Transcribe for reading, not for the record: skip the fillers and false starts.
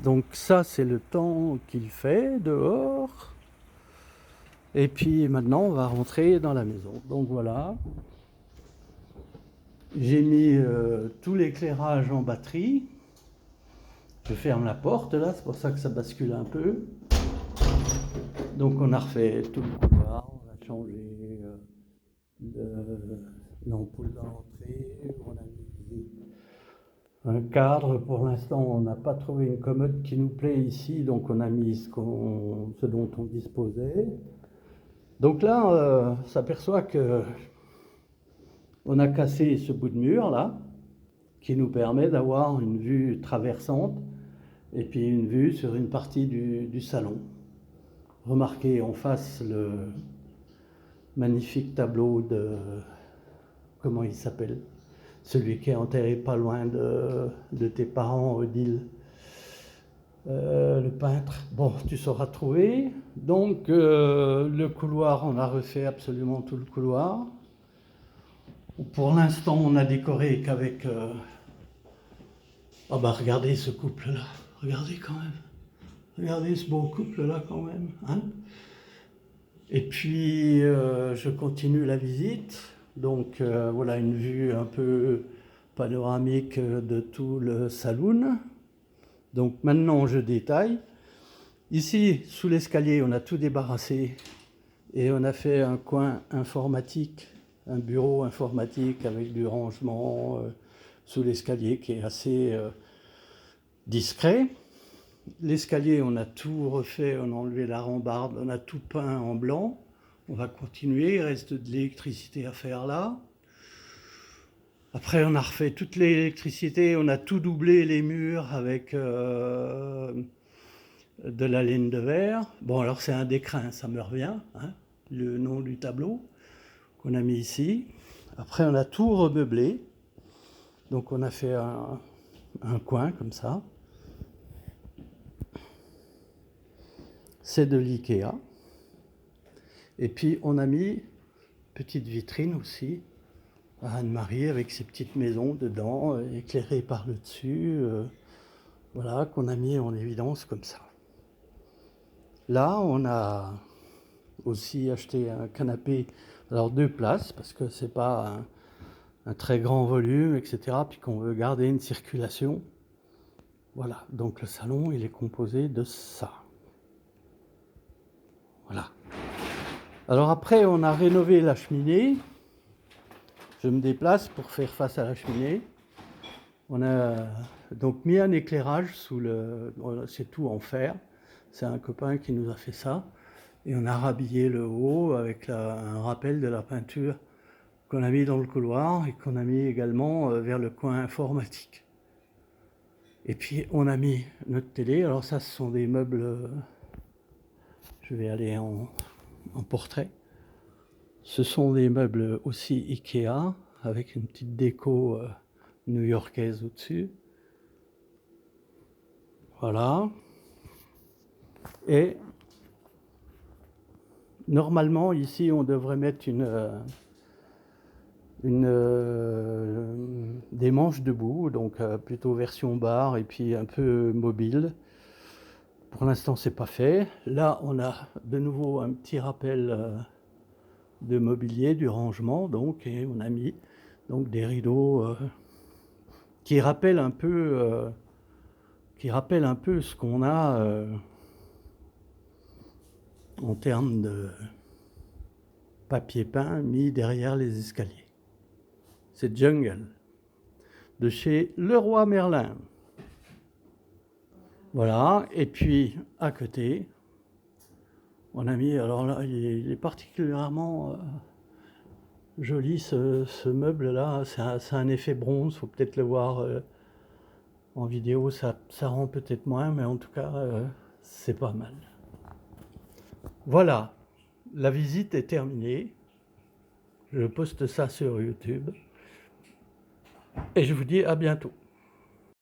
Donc ça, c'est le temps qu'il fait dehors. Et puis maintenant, on va rentrer dans la maison. Donc voilà. J'ai mis tout l'éclairage en batterie. Je ferme la porte là, c'est pour ça que ça bascule un peu. Donc on a refait tout le couloir, on a changé l'ampoule dans l'entrée, on a mis un cadre. Pour l'instant, on n'a pas trouvé une commode qui nous plaît ici, donc on a mis ce dont on disposait. Donc là, on s'aperçoit que on a cassé ce bout de mur là, qui nous permet d'avoir une vue traversante et puis une vue sur une partie du salon. Remarquez en face le magnifique tableau de... Comment il s'appelle? Celui qui est enterré pas loin de tes parents, Odile. Le peintre. Bon, tu sauras trouver. Donc, le couloir, on a refait absolument tout le couloir. Pour l'instant, on a décoré qu'avec... Ah bah, regardez ce couple-là. Regardez quand même. Regardez ce beau couple-là quand même. Hein? Et puis, je continue la visite. Donc, voilà une vue un peu panoramique de tout le saloon. Donc, maintenant, je détaille. Ici, sous l'escalier, on a tout débarrassé et on a fait un coin informatique, un bureau informatique avec du rangement sous l'escalier qui est assez discret. L'escalier, on a tout refait, on a enlevé la rambarde, on a tout peint en blanc. On va continuer, il reste de l'électricité à faire là. Après, on a refait toute l'électricité, on a tout doublé les murs avec de la laine de verre. Bon, alors c'est un décrin, ça me revient, hein, le nom du tableau qu'on a mis ici. Après, on a tout remeublé. Donc, on a fait un coin comme ça. C'est de l'IKEA. Et puis, on a mis petite vitrine aussi à Anne-Marie avec ses petites maisons dedans, éclairées par le dessus. Voilà, qu'on a mis en évidence comme ça. Là, on a aussi acheté un canapé, alors 2 places, parce que c'est pas un très grand volume, etc. Puis qu'on veut garder une circulation. Voilà, donc le salon, il est composé de ça. Voilà. Alors après, on a rénové la cheminée. Je me déplace pour faire face à la cheminée. On a donc mis un éclairage sous le... C'est tout en fer. C'est un copain qui nous a fait ça. Et on a rhabillé le haut avec un rappel de la peinture qu'on a mis dans le couloir et qu'on a mis également vers le coin informatique. Et puis on a mis notre télé. Alors ça, ce sont des meubles... Je vais aller en portrait. Ce sont des meubles aussi Ikea avec une petite déco new-yorkaise au-dessus. Voilà. Et normalement, ici, on devrait mettre des manches debout, donc plutôt version bar et puis un peu mobile. Pour l'instant, c'est pas fait. Là, on a de nouveau un petit rappel de mobilier, du rangement, donc, et on a mis donc des rideaux qui rappellent un peu ce qu'on a en termes de papier peint mis derrière les escaliers. C'est Jungle de chez Leroy Merlin. Voilà, et puis à côté, on a mis, alors là, il est particulièrement joli ce meuble-là, c'est un effet bronze, il faut peut-être le voir en vidéo, ça rend peut-être moins, mais en tout cas, c'est pas mal. Voilà, la visite est terminée. Je poste ça sur YouTube. Et je vous dis à bientôt.